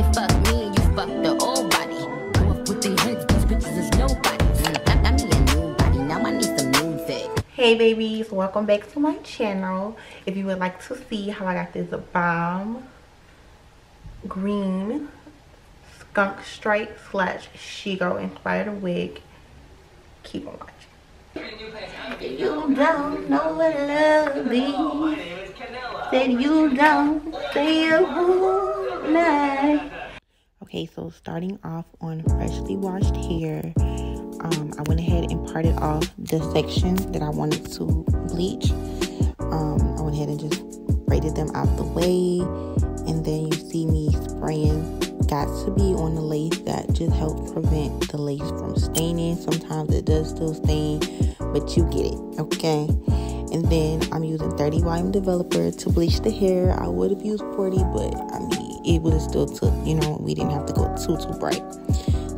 You fuck me and you fuck the old body. Go up with their heads, these bitches is nobody. I'm me a new body, now I need some new fit. Hey babies, welcome back to my channel. If you would like to see how I got this bomb green skunk stripe / Shego inspired wig, keep on watching. You don't know what love is. Said you don't stay up all night. Okay, so starting off on freshly washed hair, I went ahead and parted off the section that I wanted to bleach. I went ahead and just braided them out the way, and then you see me spraying. Got to be on the lace. That just helps prevent the lace from staining. Sometimes it does still stain, but you get it, okay? And then I'm using 30 volume developer to bleach the hair. I would have used 40, but I mean, it would have still took, you know, we didn't have to go too bright.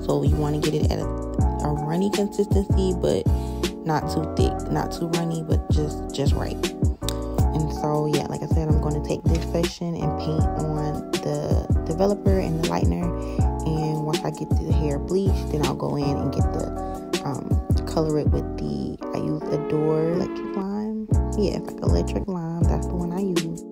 So you want to get it at a runny consistency, but not too thick, not too runny, but just right. And so yeah, like I said, I'm going to take this section and paint on the developer and the lightener, and once I get the hair bleached, then I'll go in and get the color it with I use the Door electric lime. Yeah, it's like electric lime, that's the one I use.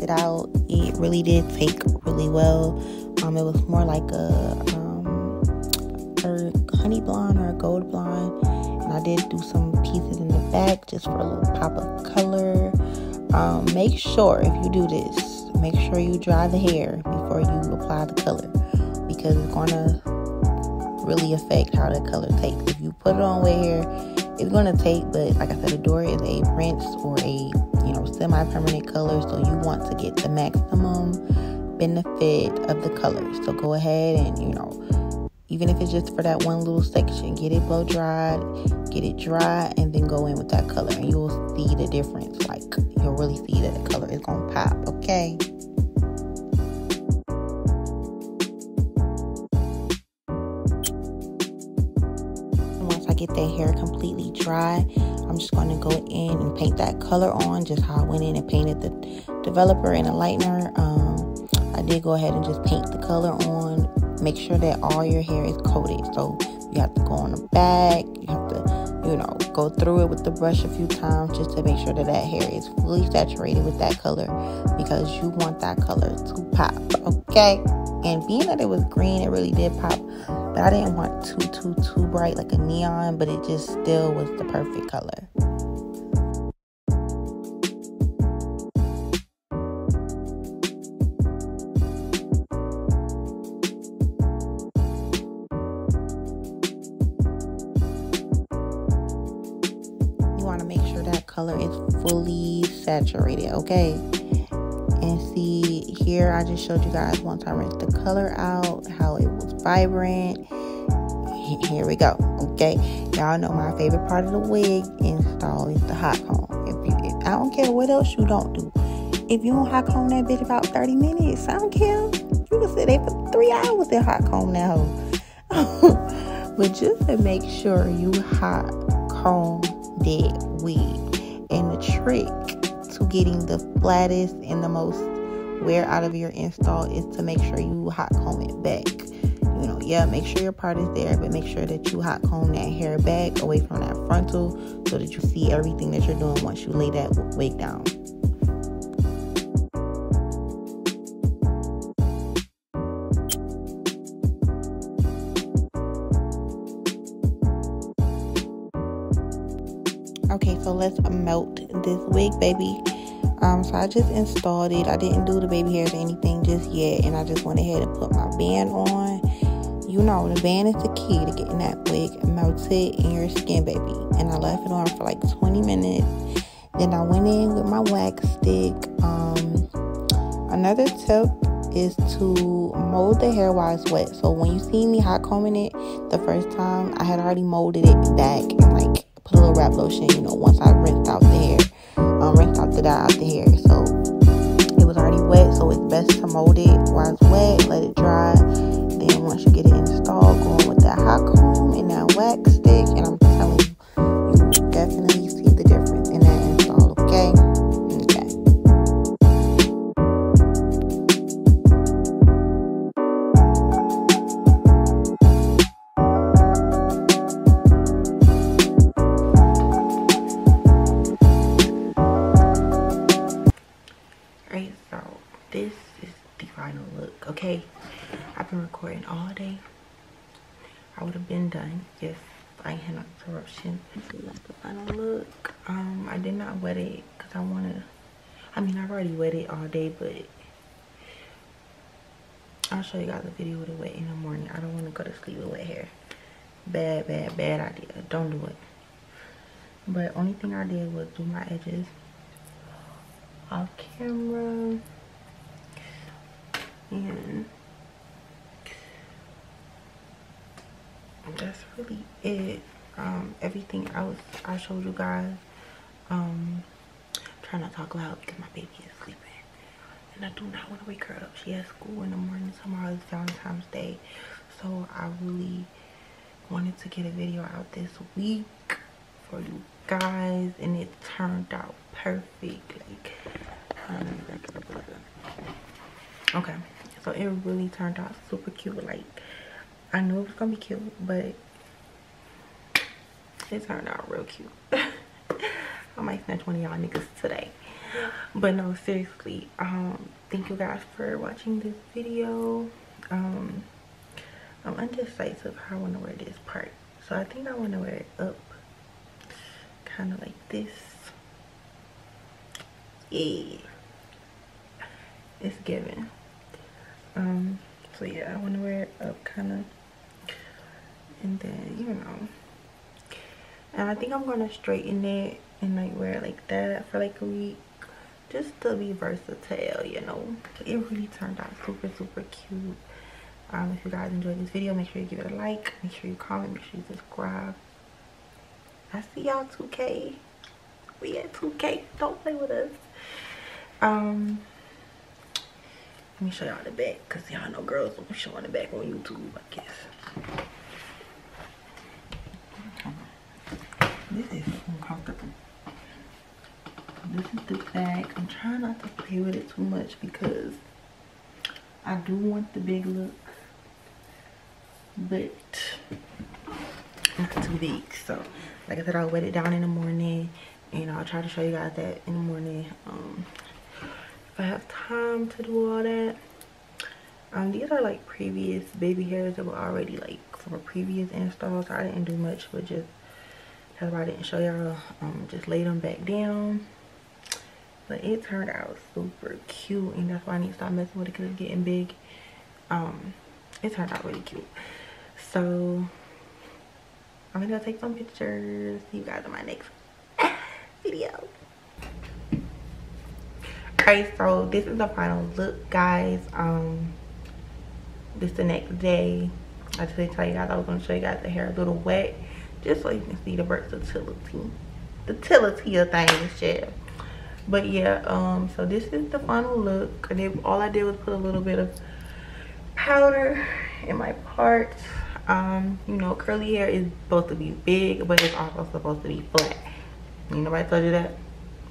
Out, it really did take really well. It was more like a honey blonde or a gold blonde, and I did do some pieces in the back just for a little pop of color. Make sure if you do this, make sure you dry the hair before you apply the color, because it's gonna really affect how the color takes. If you put it on wet hair, it's gonna take, but like I said, the Door is a rinse or a semi-permanent color, so you want to get the maximum benefit of the color. So go ahead and, even if it's just for that one little section, get it blow dried, get it dry, and then go in with that color, and you'll see the difference. Like, you'll really see that the color is gonna pop, okay? get that hair completely dry, I'm just going to go in and paint that color on, just how I went in and painted the developer and the lightener. I did go ahead and just paint the color on. Make sure that all your hair is coated. So you have to go on the back. You have to, you know, go through it with the brush a few times just to make sure that that hair is fully saturated with that color, because you want that color to pop, okay? And being that it was green, it really did pop. But I didn't want too bright like a neon, but it just still was the perfect color. Color is fully saturated, okay? And see here, I just showed you guys once I rinsed the color out how it was vibrant. Here we go, okay? Y'all know my favorite part of the wig install is the hot comb. If I don't care what else you don't do, if you don't hot comb that bitch about 30 minutes, I don't care. You can sit there for 3 hours and hot comb that hoe. But just to make sure you hot comb that wig. And the trick to getting the flattest and the most wear out of your install is to make sure you hot comb it back. You know, yeah, make sure your part is there, but make sure that you hot comb that hair back away from that frontal so that you see everything that you're doing once you lay that wig down. Okay, so let's melt this wig, baby. So I just installed it. I didn't do the baby hairs or anything just yet, and I just went ahead and put my band on. You know, the band is the key to getting that wig melted in your skin, baby. And I left it on for like 20 minutes. Then I went in with my wax stick. Another tip is to mold the hair while it's wet. So when you see me hot combing it the first time, I had already molded it back and like put a little wrap lotion, you know, once I rinsed out the hair, rinsed out the dye out the hair. So it was already wet, so it's best to mold it while it's wet, let it dry. Then once you get it installed, go on with that hot comb and that wax stick, and I'm telling you, you will definitely see the difference in that install, okay? Okay. Alright, so this is the final look, okay? I've been recording all day. I would have been done if I had an interruption. So that's the final look. I did not wet it because I've already wet it all day, but I'll show you guys a video with it wet in the morning. I don't want to go to sleep with wet hair. Bad idea. Don't do it. But only thing I did was do my edges off camera, and that's really it. Everything else I showed you guys. Try not to talk loud because my baby is sleeping and I do not want to wake her up. She has school in the morning. Tomorrow is Valentine's Day, so I really wanted to get a video out this week for you guys, and it turned out perfect. Like, okay, so it really turned out super cute. Like, I knew it was gonna be cute, but it turned out real cute. I might snatch one of y'all niggas today. But no, seriously, thank you guys for watching this video. I'm undecisive how I want to wear this part, so I think I want to wear it up kind of like this. Yeah, it's giving. So yeah, I want to wear it up kind of, and then, you know, and I think I'm gonna straighten it and like wear it like that for like a week, just to be versatile, you know. It really turned out super cute. If you guys enjoyed this video, make sure you give it a like, make sure you comment, make sure you subscribe. I see y'all 2K. We at 2K. Don't play with us. Let me show y'all the back, because y'all know girls will be showing the back on YouTube, I guess. This is uncomfortable. This is the back. I'm trying not to play with it too much because I do want the big look, but not too big. So like I said, I'll wet it down in the morning and I'll try to show you guys that in the morning. If I have time to do all that. These are like previous baby hairs that were already like from a previous install, so I didn't do much, but just that's why I didn't show y'all. Just laid them back down, but it turned out super cute, and that's why I need to stop messing with it because it's getting big. It turned out really cute, so I'm gonna go take some pictures. See you guys in my next video. Alright, so this is the final look, guys. This is the next day. I just didn't tell you guys I was going to show you guys the hair a little wet, just so you can see the versatility of things, yeah. But yeah, so this is the final look. And then all I did was put a little bit of powder in my parts. You know, curly hair is supposed to be big, but it's also supposed to be flat. Nobody told you that?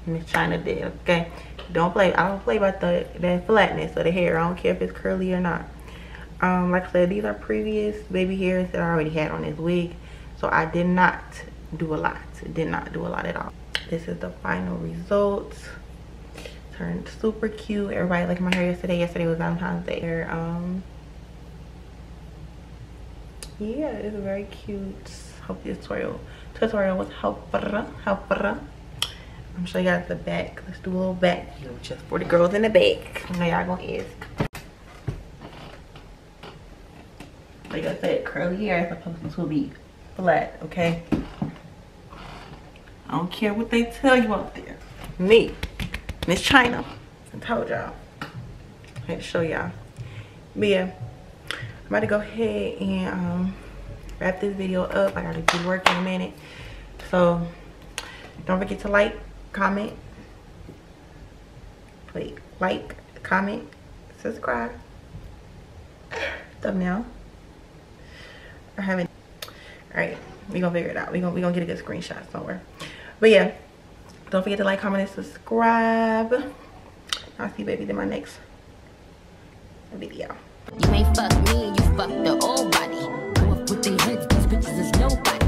Miss China did, okay? Don't play. I don't play about that flatness of the hair. I don't care if it's curly or not. Like I said, these are previous baby hairs that I already had on this wig, so I did not do a lot. Did not do a lot at all. This is the final results. Turned super cute. Everybody liked my hair yesterday. Yesterday was Valentine's Day. Yeah, it's very cute. Hope this tutorial was helpful. I'm gonna show you guys the back. Let's do a little back view just for the girls in the back. I know y'all gonna ask. Like I said, curly hair is supposed to be flat, okay? I don't care what they tell you out there. Me, Miss China, I told y'all. I had to show y'all. But yeah, I'm about to go ahead and wrap this video up. I gotta do work in a minute. So don't forget to like, comment, subscribe, thumbnail. Or having, all right, we gonna figure it out. We gonna get a good screenshot somewhere. But yeah, don't forget to like, comment, and subscribe. I'll see you babies in my next video. You ain't fuck me, you fuck the old body. Go up with their heads, these bitches is nobody.